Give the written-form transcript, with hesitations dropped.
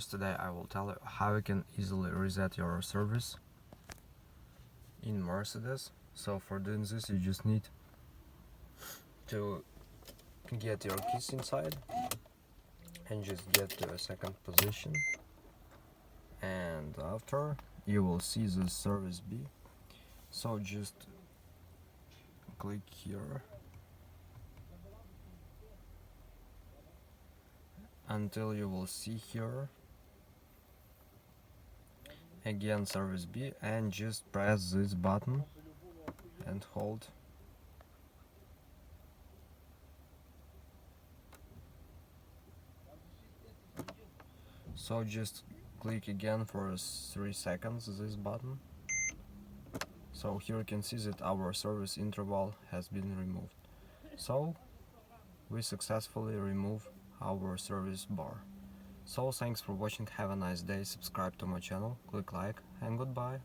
Today I will tell you how you can easily reset your service in Mercedes. So for doing this you just need to get your keys inside and just get to a second position, and after you will see the service B. So just click here until you will see here again service B, and just press this button and hold. So just click again for 3 seconds this button. So here you can see that our service interval has been removed. So we successfully remove our service bar. So thanks for watching, have a nice day, subscribe to my channel, click like, and goodbye.